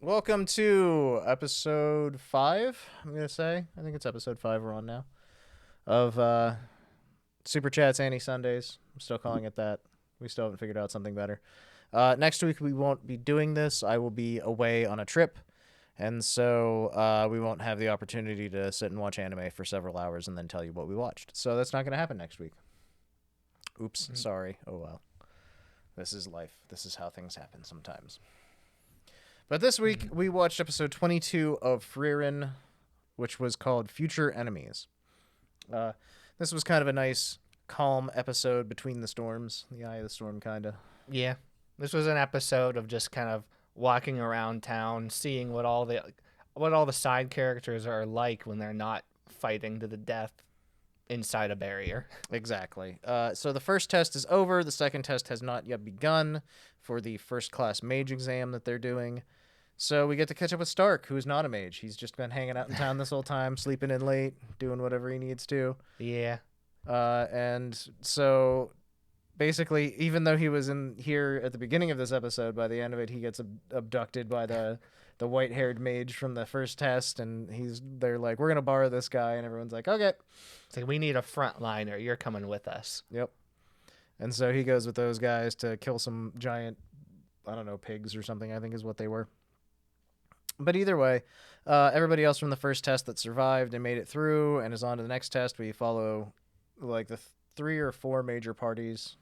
Welcome to episode 5, I'm going to say. I think it's episode 5 we're on now. Of Super Chats Annie Sundays. I'm still calling it that. We still haven't figured out something better. Next week we won't be doing this. I will be away on a trip. And so we won't have the opportunity to sit and watch anime for several hours and then tell you what we watched. So that's not going to happen next week. Oops, sorry. Oh well. This is life. This is how things happen sometimes. But this week, we watched episode 22 of Frieren, which was called Future Enemies. This was kind of a nice, calm episode between the storms. The eye of the storm, kind of. Yeah. This was an episode of just kind of walking around town, seeing what all the side characters are like when they're not fighting to the death inside a barrier. Exactly. So the first test is over. The second test has not yet begun for the first-class mage exam that they're doing. So we get to catch up with Stark, who is not a mage. He's just been hanging out in town this whole time, sleeping in late, doing whatever he needs to. Yeah. And so basically, even though he was in here at the beginning of this episode, by the end of it, he gets abducted by the white-haired mage from the first test, and they're like, we're going to borrow this guy, and everyone's like, okay. It's like, we need a frontliner. You're coming with us. Yep. And so he goes with those guys to kill some giant, I don't know, pigs or something, I think is what they were. But either way, everybody else from the first test that survived and made it through and is on to the next test, we follow like the 3 or 4 major parties,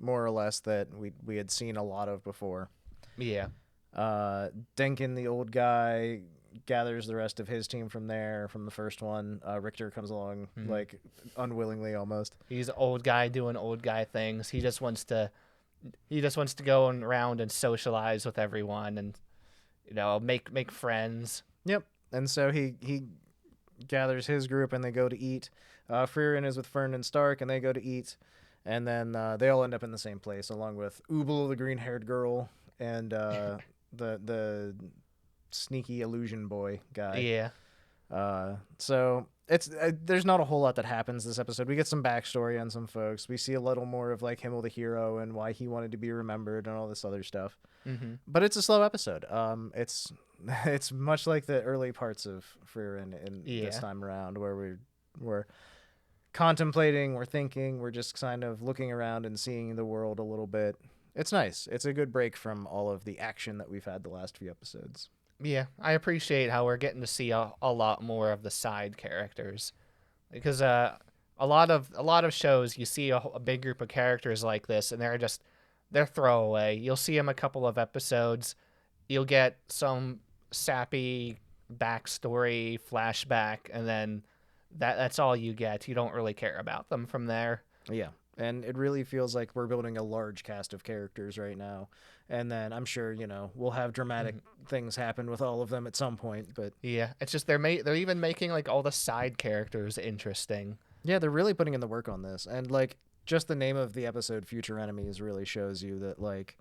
more or less, that we had seen a lot of before. Yeah. Denkin, the old guy, gathers the rest of his team from the first one. Richter comes along, like, unwillingly almost. He's an old guy doing old guy things. He just wants to go around and socialize with everyone and, make friends. Yep. And so he gathers his group and they go to eat. Frieren is with Fern and Stark and they go to eat. And then they all end up in the same place, along with Ubel, the green-haired girl, and the sneaky illusion boy guy. Yeah. So it's there's not a whole lot that happens this episode. We get some backstory on some folks. We see a little more of like Himmel the hero and why he wanted to be remembered and all this other stuff. Mm-hmm. But it's a slow episode. It's much like the early parts of Frieren in this time around, where we're contemplating, we're thinking, we're just kind of looking around and seeing the world a little bit. It's nice. It's a good break from all of the action that we've had the last few episodes. Yeah, I appreciate how we're getting to see a lot more of the side characters, because a lot of shows you see a big group of characters like this and they're throwaway. You'll see them a couple of episodes, you'll get some sappy backstory flashback, and then that's all you get. You don't really care about them from there. Yeah. And it really feels like we're building a large cast of characters right now. And then I'm sure, we'll have dramatic things happen with all of them at some point. But yeah, it's just they're even making like all the side characters interesting. Yeah, they're really putting in the work on this. And like just the name of the episode, Future Enemies, really shows you that like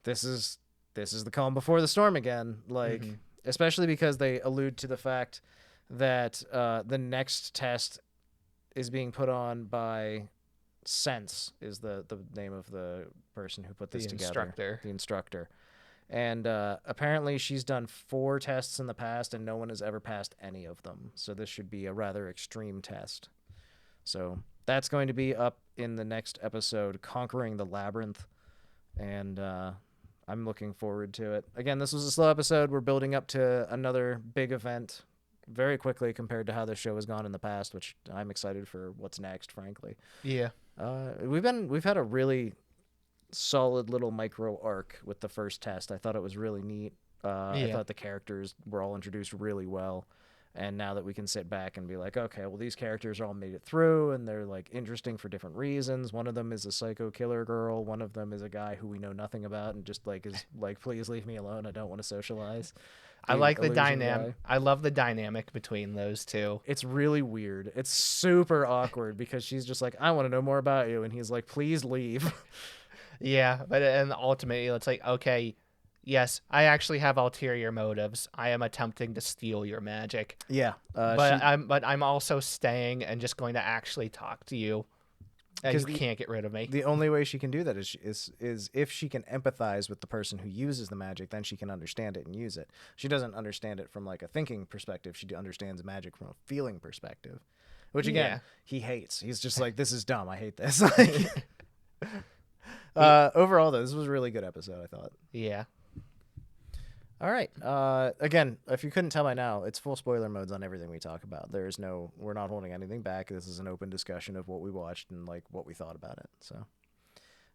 this is the calm before the storm again. Like especially because they allude to the fact that the next test is being put on by Sense, is the name of the person who put this together. The instructor. And apparently she's done 4 tests in the past and no one has ever passed any of them. So this should be a rather extreme test. So that's going to be up in the next episode, Conquering the Labyrinth. And I'm looking forward to it. Again, this was a slow episode. We're building up to another big event very quickly compared to how this show has gone in the past, which I'm excited for what's next, frankly. Yeah. We've had a really solid little micro arc with the first test. I thought it was really neat. I thought the characters were all introduced really well. And now that we can sit back and be like, okay, well, these characters all made it through and they're like interesting for different reasons. One of them is a psycho killer girl. One of them is a guy who we know nothing about and just like is like, please leave me alone. I don't want to socialize. I like the dynamic. I love the dynamic between those two. It's really weird. It's super awkward because she's just like, I want to know more about you. And he's like, please leave. Yeah. But and ultimately it's like, okay, yes, I actually have ulterior motives. I am attempting to steal your magic. Yeah. But I'm also staying and just going to actually talk to you. You can't get rid of me. The only way she can do that is if she can empathize with the person who uses the magic, then she can understand it and use it. She doesn't understand it from like a thinking perspective. She understands magic from a feeling perspective, which again he hates. He's just like, this is dumb. I hate this. Overall, though, this was a really good episode, I thought. Yeah. All right. Again, if you couldn't tell by now, it's full spoiler modes on everything we talk about. We're not holding anything back. This is an open discussion of what we watched and like what we thought about it. So,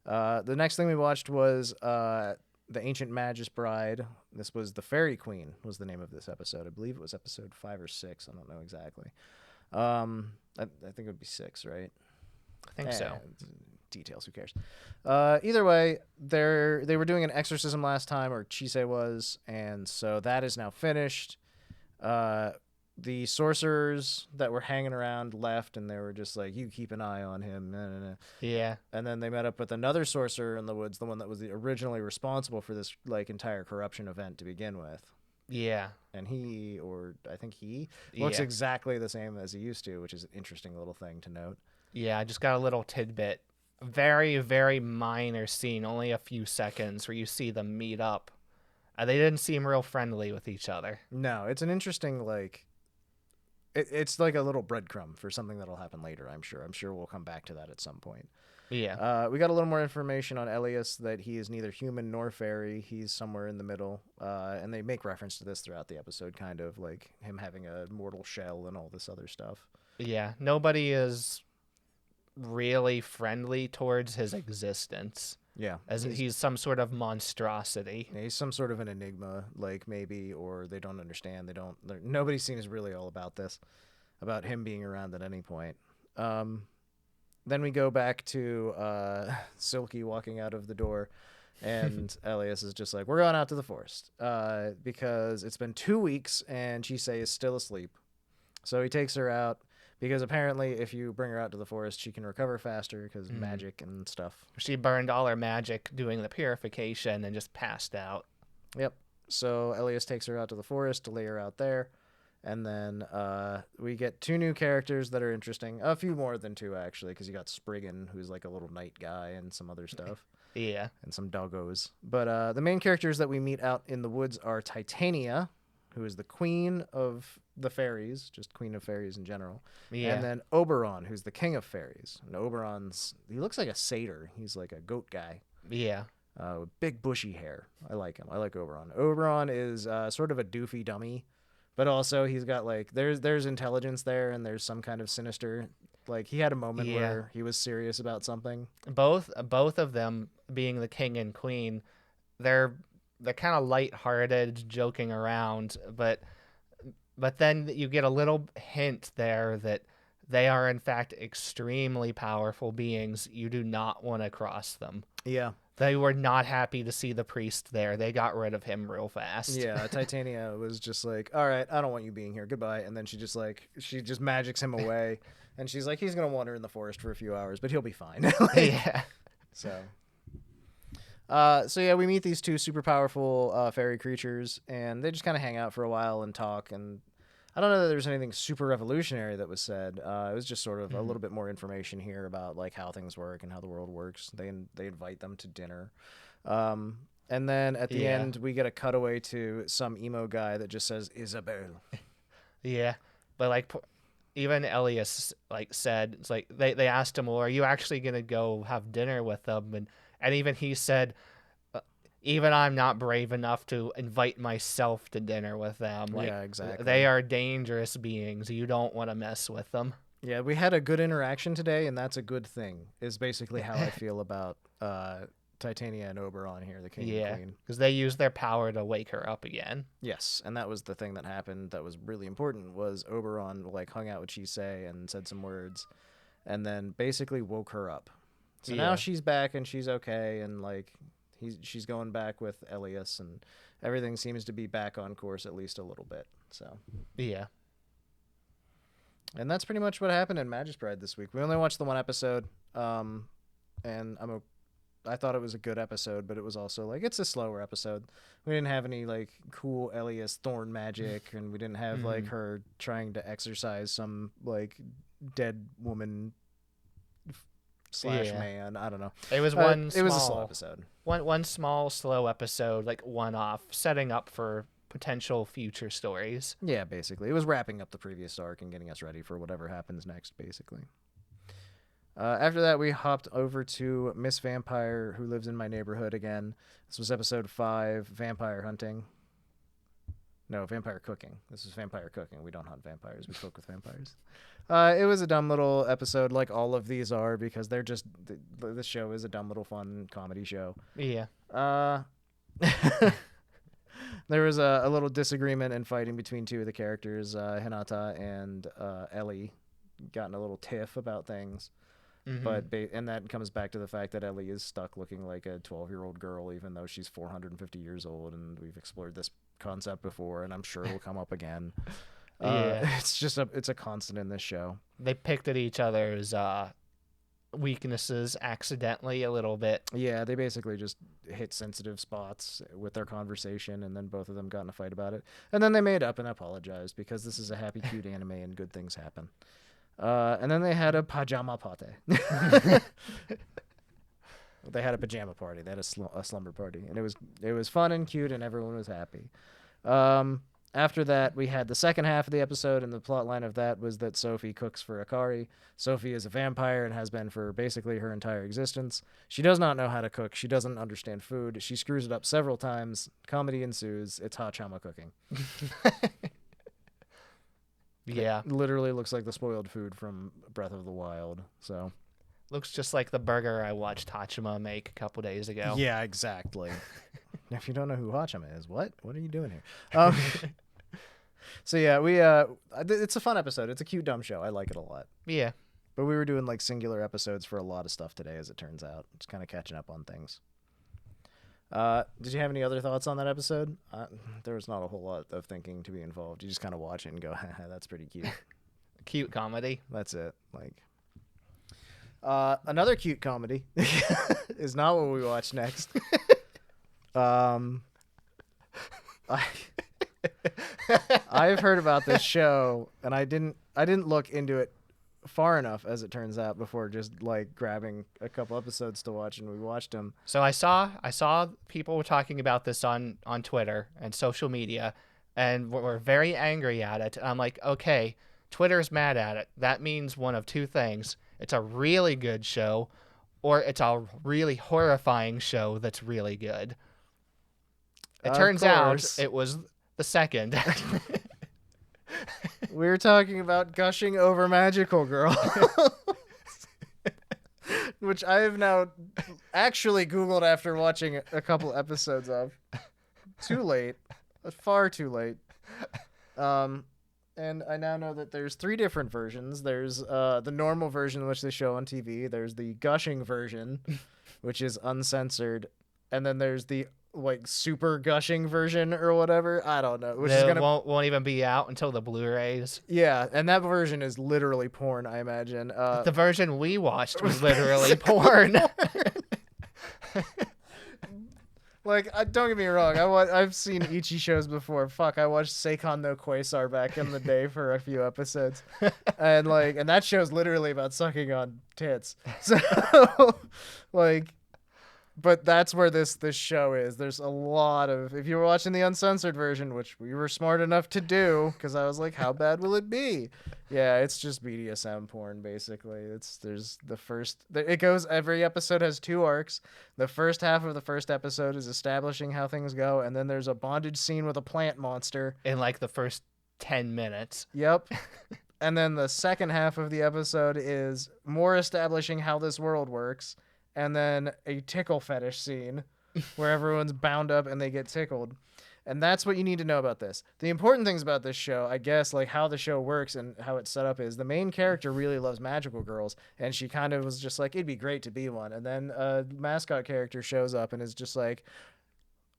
the next thing we watched was The Ancient Magus Bride. This was The Fairy Queen was the name of this episode. I believe it was episode 5 or 6. I don't know exactly. I think it would be 6, right? I think so. Details, who cares? Either way, they were doing an exorcism last time, or Chise was, and so that is now finished. The sorcerers that were hanging around left, and they were just like, you keep an eye on him. Nah, nah, nah. Yeah. And then they met up with another sorcerer in the woods, the one that was originally responsible for this like entire corruption event to begin with. Yeah. And I think he looks exactly the same as he used to, which is an interesting little thing to note. Yeah, I just got a little tidbit. Very, very minor scene, only a few seconds, where you see them meet up. They didn't seem real friendly with each other. No, it's an interesting, like, it's like a little breadcrumb for something that'll happen later, I'm sure. I'm sure we'll come back to that at some point. Yeah. We got a little more information on Elias, that he is neither human nor fairy. He's somewhere in the middle. And they make reference to this throughout the episode, kind of, like him having a mortal shell and all this other stuff. Yeah, nobody is really friendly towards his existence. Yeah. As he's some sort of monstrosity. Yeah, he's some sort of an enigma, like maybe, or they don't understand. Nobody seems really all about this, about him being around at any point. Then we go back to Silky walking out of the door, and Elias is just like, we're going out to the forest because it's been 2 weeks and Chise is still asleep. So he takes her out. Because apparently if you bring her out to the forest, she can recover faster because magic and stuff. She burned all her magic doing the purification and just passed out. Yep. So Elias takes her out to the forest to lay her out there. And then we get 2 new characters that are interesting. A few more than 2, actually, because you got Spriggan, who's like a little night guy, and some other stuff. Yeah. And some doggos. But the main characters that we meet out in the woods are Titania, who is the queen of the fairies, just queen of fairies in general. Yeah. And then Oberon, who's the king of fairies. And he looks like a satyr. He's like a goat guy. Yeah. With big bushy hair. I like him. I like Oberon. Oberon is sort of a doofy dummy, but also he's got like, there's intelligence there, and there's some kind of sinister, like he had a moment where he was serious about something. Both of them being the king and queen, they're kind of lighthearted, joking around, but then you get a little hint there that they are in fact extremely powerful beings. You do not want to cross them. Yeah. They were not happy to see the priest there. They got rid of him real fast. Yeah, Titania was just like, all right, I don't want you being here. Goodbye. And then she just magics him away. And she's like, he's going to wander in the forest for a few hours, but he'll be fine. Yeah. So yeah, we meet these 2 super powerful fairy creatures, and they just kind of hang out for a while and talk. And I don't know that there's anything super revolutionary that was said. It was just sort of a little bit more information here about like how things work and how the world works. They invite them to dinner, and then at the end we get a cutaway to some emo guy that just says Isabel. Yeah, but like even Elias like said, it's like they asked him, well, are you actually gonna go have dinner with them? And even he said, even I'm not brave enough to invite myself to dinner with them. Like, yeah, exactly. They are dangerous beings. You don't want to mess with them. Yeah, we had a good interaction today, and that's a good thing, is basically how I feel about Titania and Oberon here, the king and queen. Because they used their power to wake her up again. Yes, and that was the thing that happened that was really important, was Oberon like hung out with Chise and said some words, and then basically woke her up. So now she's back and she's okay, and like she's going back with Elias, and everything seems to be back on course at least a little bit. So yeah, and that's pretty much what happened in Magus Bride this week. We only watched the 1 episode, and I thought it was a good episode, but it was also like it's a slower episode. We didn't have any like cool Elias thorn magic, and we didn't have like her trying to exorcise some like dead woman slash Yeah. man. I don't know. It was It was a slow episode. One small slow episode, like one off, setting up for potential future stories. Yeah, basically. It was wrapping up the previous arc and getting us ready for whatever happens next, basically. After that, we hopped over to Miss Vampire, who lives in my neighborhood again. This was episode 5, Vampire Hunting. No, Vampire Cooking. This is Vampire Cooking. We don't hunt vampires. We cook with vampires. It was a dumb little episode, like all of these are, because they're just... This show is a dumb little fun comedy show. Yeah. There was a little disagreement and fighting between two of the characters, Hinata and Ellie, got in a little tiff about things. Mm-hmm. And that comes back to the fact that Ellie is stuck looking like a 12-year-old girl, even though she's 450 years old, and we've explored this concept before, and I'm sure it'll come up again. Yeah. It's a constant in this show. They picked at each other's weaknesses accidentally a little bit. Yeah, they basically just hit sensitive spots with their conversation, and then both of them got in a fight about it. And then they made up and apologized, because this is a happy, cute anime and good things happen. And then they had a pajama party. They had a pajama party. They had a slumber party, and it was fun and cute, and everyone was happy. After that, we had the second half of the episode, and the plot line of that was that Sophie cooks for Akari. Sophie is a vampire and has been for basically her entire existence. She does not know how to cook. She doesn't understand food. She screws it up several times. Comedy ensues. It's hachama cooking. Yeah. It literally looks like the spoiled food from Breath of the Wild. So Looks just like the burger I watched Hachima make a couple days ago. yeah, exactly. If you don't know who Hachima is, what are you doing here? So yeah, it's a fun episode. It's a cute dumb show. I like it a lot. Yeah. But we were doing like singular episodes for a lot of stuff today, as it turns out. Just kind of catching up on things. Did you have any other thoughts on that episode? There was not a whole lot of thinking to be involved. You just kind of watch it and go, haha, that's pretty cute. Cute comedy. That's it. Like, another cute comedy is not what we watch next. I've heard about this show, and I didn't look into it far enough, as it turns out, before just like grabbing a couple episodes to watch, and we watched them. So I saw people were talking about this on Twitter and social media, and were very angry at it. And I'm like, okay, Twitter's mad at it. That means one of two things: it's a really good show, or it's a really horrifying show that's really good. It turns out it was the second. We're talking about Gushing over Magical Girl, which I have now actually Googled after watching a couple episodes of. Too late. Far too late. And I now know that there's 3 different versions. There's the normal version, which they show on TV. There's the Gushing version, which is uncensored. And then there's the like super gushing version or whatever. I don't know. Which is gonna won't even be out until the Blu-rays. Yeah, and that version is literally porn, I imagine. The version we watched was literally porn. Like, don't get me wrong. I've seen Ichi shows before. Fuck, I watched Seikon no Quasar back in the day for a few episodes, and that show's literally about sucking on tits. So, like. But that's where this show is. There's a lot of... If you were watching the uncensored version, which we were smart enough to do, because I was like, how bad will it be? Yeah, it's just BDSM porn, basically. It goes... Every episode has 2 arcs. The first half of the first episode is establishing how things go, and then there's a bondage scene with a plant monster. In, like, the first 10 minutes. Yep. And then the second half of the episode is more establishing how this world works. And then a tickle fetish scene where everyone's bound up and they get tickled. And that's what you need to know about this. The important things about this show, I guess, like how the show works and how it's set up is the main character really loves magical girls. And she kind of was just like, it'd be great to be one. And then a mascot character shows up and is just like,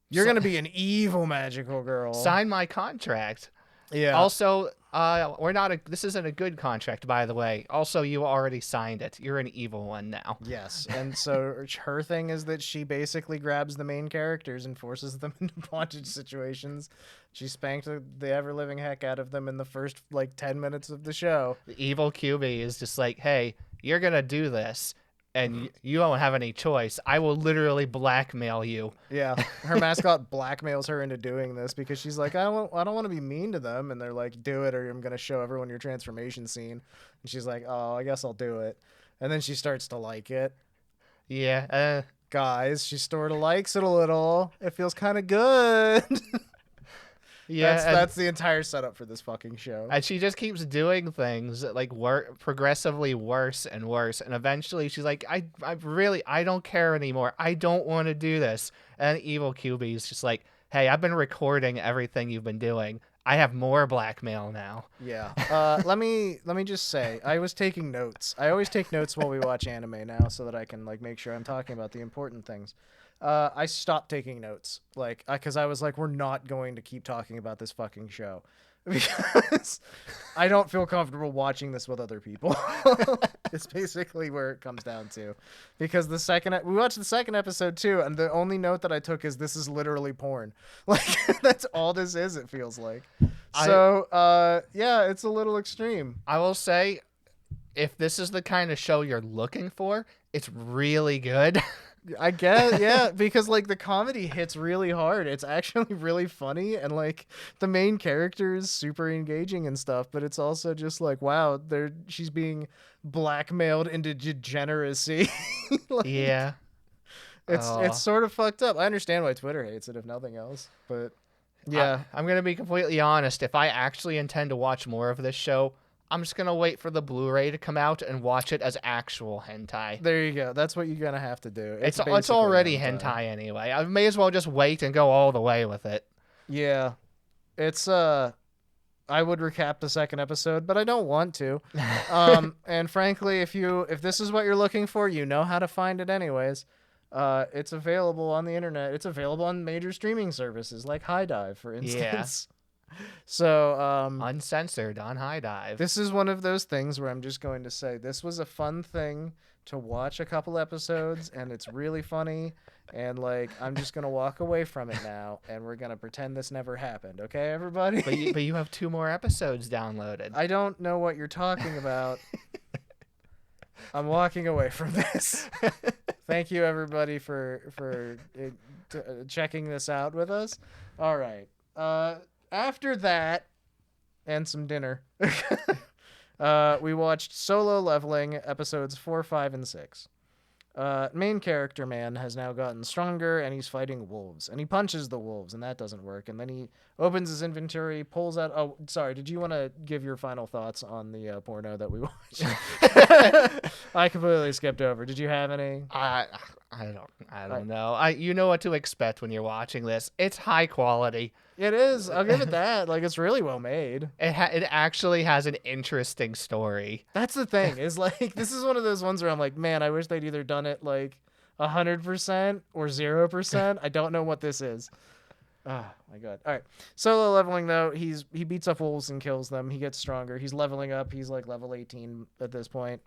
you're going to be an evil magical girl. Sign my contract. Yeah. Also, this isn't a good contract, by the way. Also, you already signed it. You're an evil one now. Yes. And so her thing is that she basically grabs the main characters and forces them into bondage situations. She spanked the ever-living heck out of them in the first, 10 minutes of the show. The evil QB is just like, hey, you're going to do this. and you don't have any choice. I will literally blackmail you. Yeah, her mascot blackmails her into doing this because she's like, I don't want to be mean to them, and they're like, do it or I'm gonna show everyone your transformation scene. And she's like, oh, I guess I'll do it. And then she starts to like it. Yeah. Guys, she sort of likes it a little. It feels kind of good. Yeah, that's the entire setup for this fucking show. And she just keeps doing things like progressively worse and worse, and eventually she's like, I don't care anymore. I don't want to do this. And Evil QB is just like, hey, I've been recording everything you've been doing. I have more blackmail now. Yeah. Let me just say, I was taking notes. I always take notes while we watch anime now, so that I can like make sure I'm talking about the important things. I stopped taking notes, like, because I was like, we're not going to keep talking about this fucking show because I don't feel comfortable watching this with other people. It's basically where it comes down to, because we watched the second episode too, and the only note that I took is this is literally porn. Like that's all this is. It feels like. So yeah, it's a little extreme. I will say, if this is the kind of show you're looking for, it's really good. I guess, yeah, because like the comedy hits really hard. It's actually really funny, and like the main character is super engaging and stuff, but it's also just like, wow, she's being blackmailed into degeneracy. Like, yeah. It's sort of fucked up. I understand why Twitter hates it, if nothing else, but yeah. I'm going to be completely honest. If I actually intend to watch more of this show, I'm just going to wait for the Blu-ray to come out and watch it as actual hentai. There you go. That's what you're going to have to do. It's already hentai anyway. I may as well just wait and go all the way with it. Yeah. It's, I would recap the second episode, but I don't want to. And frankly, if this is what you're looking for, you know how to find it anyways. It's available on the internet. It's available on major streaming services like High Dive, for instance. Yeah. So uncensored on High Dive. This is one of those things where I'm just going to say this was a fun thing to watch a couple episodes, and it's really funny, and like I'm just gonna walk away from it now, and we're gonna pretend this never happened. Okay, everybody? But you have 2 more episodes downloaded. I don't know what you're talking about. I'm walking away from this. Thank you, everybody, for checking this out with us. All right. After that, and some dinner, we watched Solo Leveling episodes 4, 5, and 6. Main character man has now gotten stronger, and he's fighting wolves, and he punches the wolves, and that doesn't work. And then he opens his inventory, pulls out. Oh, sorry. Did you want to give your final thoughts on the porno that we watched? I completely skipped over. Did you have any? I don't know. You know what to expect when you're watching this. It's high quality. It is. I'll give it that. Like, it's really well made. It actually has an interesting story. That's the thing. Is like, this is one of those ones where I'm like, man, I wish they'd either done it like 100% or 0%. I don't know what this is. Oh my god. All right. Solo leveling though, he beats up wolves and kills them. He gets stronger. He's leveling up. He's like level 18 at this point.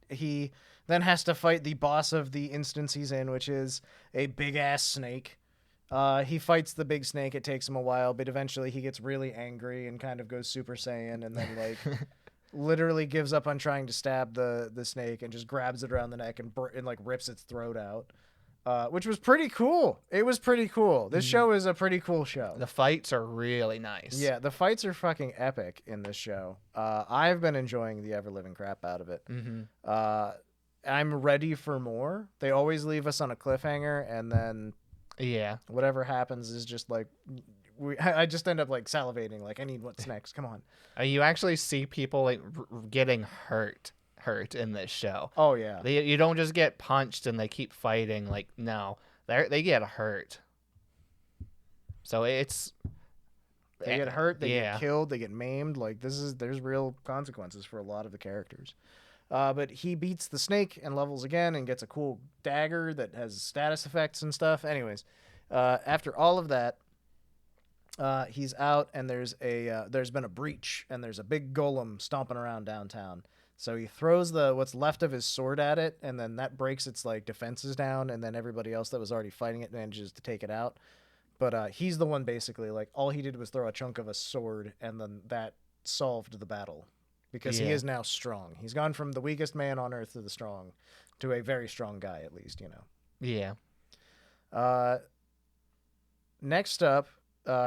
He then has to fight the boss of the instance he's in, which is a big ass snake. He fights the big snake. It takes him a while, but eventually he gets really angry and kind of goes Super Saiyan, and then like literally gives up on trying to stab the snake and just grabs it around the neck and like rips its throat out. Which was pretty cool. It was pretty cool. This show is a pretty cool show. The fights are really nice. Yeah, the fights are fucking epic in this show. I've been enjoying the ever-living crap out of it. Mm-hmm. I'm ready for more. They always leave us on a cliffhanger, and then whatever happens is just like I just end up like salivating. Like, I need what's next. Come on. You actually see people like getting hurt in this show. Oh yeah. You don't just get punched and they keep fighting. Like, no, they get hurt. So they get hurt, they get killed, they get maimed. Like, there's real consequences for a lot of the characters. But he beats the snake and levels again and gets a cool dagger that has status effects and stuff. Anyways, after all of that, he's out, and there's been a breach, and there's a big golem stomping around downtown. So he throws what's left of his sword at it, and then that breaks its like defenses down, and then everybody else that was already fighting it manages to take it out. But he's the one basically, like, all he did was throw a chunk of a sword, and then that solved the battle. because he is now strong. He's gone from the weakest man on Earth to a very strong guy, at least, you know. Yeah. Next up,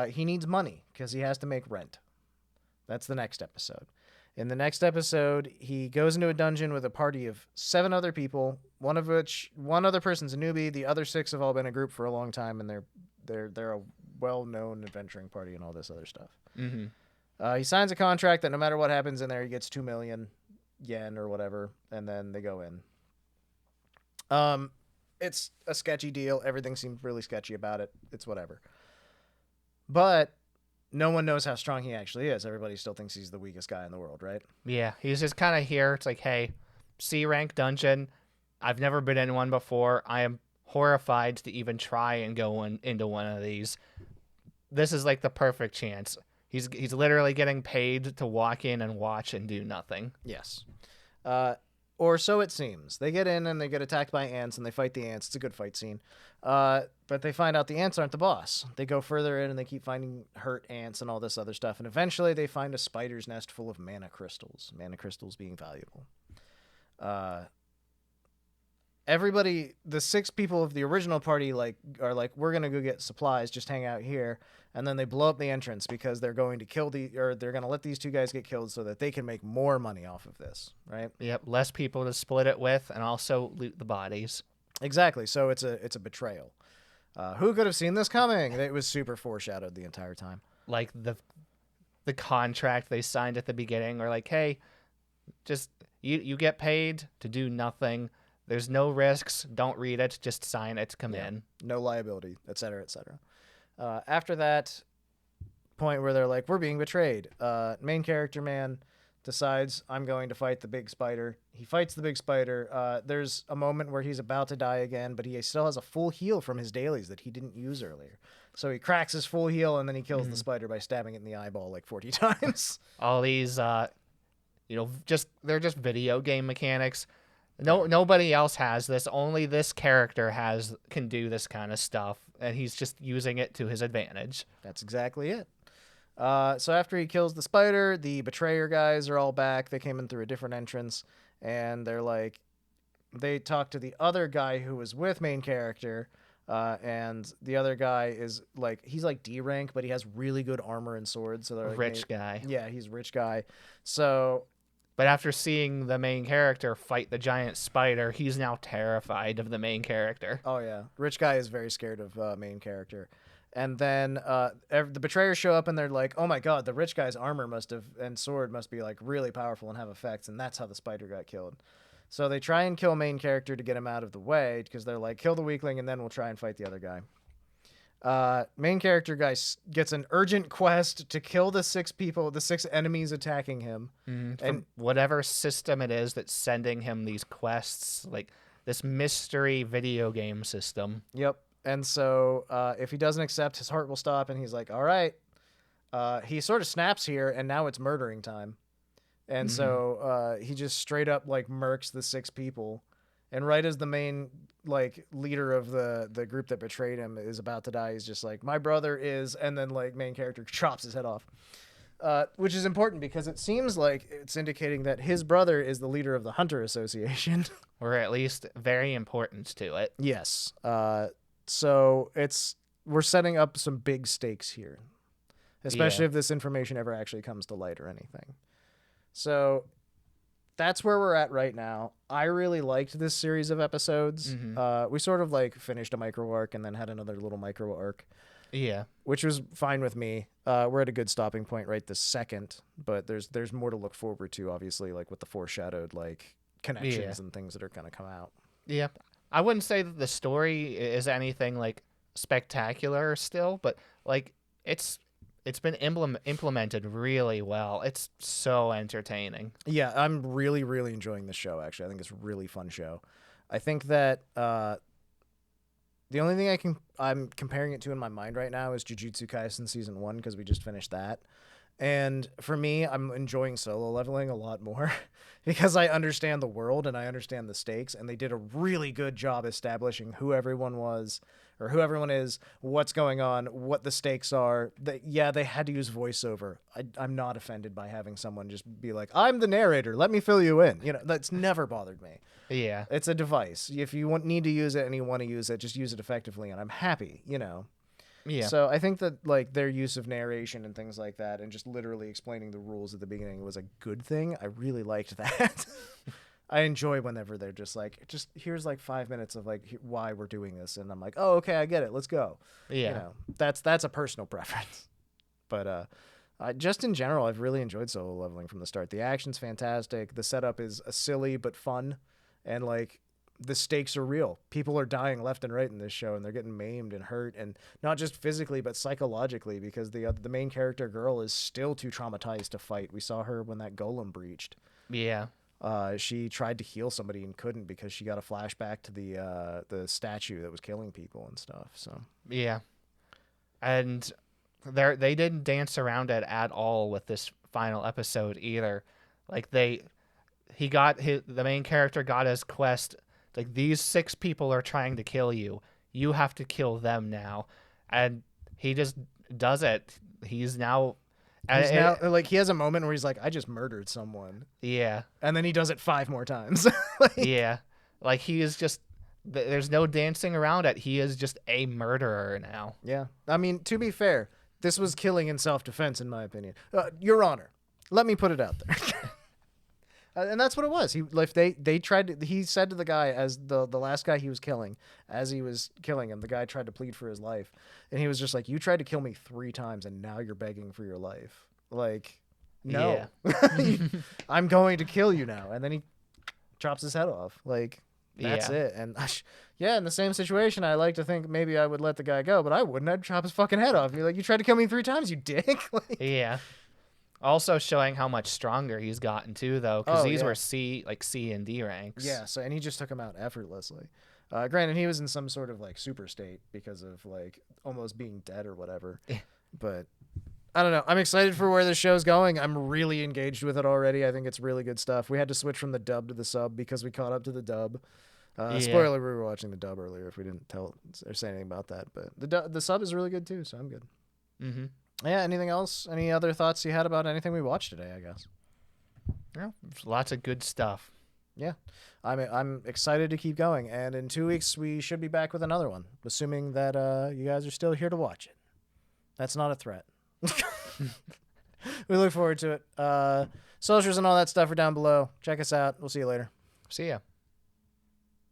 he needs money because he has to make rent. That's the next episode. In the next episode, he goes into a dungeon with a party of 7 other people, one other person's a newbie. The other 6 have all been a group for a long time, and they're a well-known adventuring party and all this other stuff. Mm-hmm. He signs a contract that no matter what happens in there, he gets 2 million yen or whatever, and then they go in. It's a sketchy deal. Everything seems really sketchy about it. It's whatever. But no one knows how strong he actually is. Everybody still thinks he's the weakest guy in the world, right? Yeah, he's just kind of here. It's like, hey, C rank dungeon. I've never been in one before. I am horrified to even try and go into one of these. This is like the perfect chance. He's literally getting paid to walk in and watch and do nothing. Yes. Or so it seems. They get in and they get attacked by ants and they fight the ants. It's a good fight scene. But they find out the ants aren't the boss. They go further in and they keep finding hurt ants and all this other stuff. And eventually they find a spider's nest full of mana crystals. Mana crystals being valuable. Everybody, the 6 people of the original party, are like, we're gonna go get supplies. Just hang out here. And then they blow up the entrance because they're going to they're gonna let these 2 guys get killed so that they can make more money off of this, right? Yep, less people to split it with, and also loot the bodies. Exactly. So it's a betrayal. Who could have seen this coming? It was super foreshadowed the entire time. Like the contract they signed at the beginning, or like, hey, just you get paid to do nothing. There's no risks. Don't read it. Just sign it. Come in. No liability, et cetera, et cetera. After that point where they're like, we're being betrayed, main character man decides, I'm going to fight the big spider. He fights the big spider. There's a moment where he's about to die again, but he still has a full heal from his dailies that he didn't use earlier. So he cracks his full heal, and then he kills the spider by stabbing it in the eyeball like 40 times. All these, they're just video game mechanics. Nobody else has this. Only this character can do this kind of stuff, and he's just using it to his advantage. That's exactly it. So after he kills the spider, the betrayer guys are all back. They came in through a different entrance, and they talk to the other guy who was with main character, and the other guy is he's like D rank, but he has really good armor and swords. So they're rich guy. Yeah, he's a rich guy. So. But after seeing the main character fight the giant spider, he's now terrified of the main character. Oh, yeah. Rich guy is very scared of main character. And then the betrayers show up and they're like, oh, my God, the rich guy's armor and sword must be really powerful and have effects. And that's how the spider got killed. So they try and kill main character to get him out of the way because they're like, kill the weakling and then we'll try and fight the other guy. Main character guy gets an urgent quest to kill the 6 enemies attacking him. And whatever system it is that's sending him these quests, like this mystery video game system. Yep. And so if he doesn't accept, his heart will stop, and he's like, all right. He sort of snaps here, and now it's murdering time. And so he just straight up murks the 6 people. And right as the main leader of the group that betrayed him is about to die, he's just like, my brother is, and then main character chops his head off. Which is important because it seems like it's indicating that his brother is the leader of the Hunter Association. Or at least very important to it. Yes. So we're setting up some big stakes here. Especially if this information ever actually comes to light or anything. So that's where we're at right now. I really liked this series of episodes. We sort of finished a micro arc and then had another little micro arc. Yeah. Which was fine with me. We're at a good stopping point right this second, but there's more to look forward to, obviously, with the foreshadowed connections and things that are going to come out. Yeah. I wouldn't say that the story is anything spectacular still, but it's been implemented really well. It's so entertaining. Yeah, I'm really, really enjoying this show, actually. I think it's a really fun show. I think that the only thing I'm comparing it to in my mind right now is Jujutsu Kaisen Season 1 because we just finished that. And for me, I'm enjoying solo leveling a lot more because I understand the world and I understand the stakes, and they did a really good job establishing who everyone was, or who everyone is, what's going on, what the stakes are. Yeah, they had to use voiceover. I'm not offended by having someone just be like, I'm the narrator, let me fill you in. That's never bothered me. Yeah. It's a device. If you need to use it and you want to use it, just use it effectively, and I'm happy, Yeah. So I think that like their use of narration and things like that and just literally explaining the rules at the beginning was a good thing. I really liked that. I enjoy whenever they're just here's like 5 minutes of like why we're doing this, and I'm like, oh, okay, I get it, let's go. Yeah. That's a personal preference. But just in general, I've really enjoyed Solo Leveling from the start. The action's fantastic. The setup is silly but fun, and like the stakes are real. People are dying left and right in this show, and they're getting maimed and hurt, and not just physically but psychologically, because the main character girl is still too traumatized to fight. We saw her when that golem breached. Yeah. She tried to heal somebody and couldn't because she got a flashback to the statue that was killing people and stuff. So yeah, and they didn't dance around it at all with this final episode either. Like the main character got his quest. Like, these 6 people are trying to kill you. You have to kill them now, and he just does it. He's now like he has a moment where he's like, I just murdered someone. Yeah. And then he does it 5 more times. Yeah. Like, he is just, there's no dancing around it. He is just a murderer now. Yeah. I mean, to be fair, this was killing in self-defense, in my opinion. Your Honor, let me put it out there. And that's what it was. He said to the guy, as the last guy he was killing, as he was killing him, the guy tried to plead for his life. And he was just like, you tried to kill me 3 times and now you're begging for your life. Like, no. Yeah. I'm going to kill you now. And then he chops his head off. Like, that's it. And in the same situation, I like to think maybe I would let the guy go, but I wouldn't. I'd chop his fucking head off. Be like, you tried to kill me 3 times, you dick. Like, yeah. Also showing how much stronger he's gotten too, though, because these were C and D ranks. Yeah. So, and he just took him out effortlessly. Granted, he was in some sort of like super state because of like almost being dead or whatever. But I don't know. I'm excited for where this show's going. I'm really engaged with it already. I think it's really good stuff. We had to switch from the dub to the sub because we caught up to the dub. Spoiler: we were watching the dub earlier. If we didn't tell or say anything about that, but the sub is really good too, so I'm good. Mm-hmm. Yeah. Anything else? Any other thoughts you had about anything we watched today? I guess. Yeah, lots of good stuff. Yeah, I'm excited to keep going, and in 2 weeks we should be back with another one, assuming that you guys are still here to watch it. That's not a threat. We look forward to it. Socials and all that stuff are down below. Check us out. We'll see you later. See ya.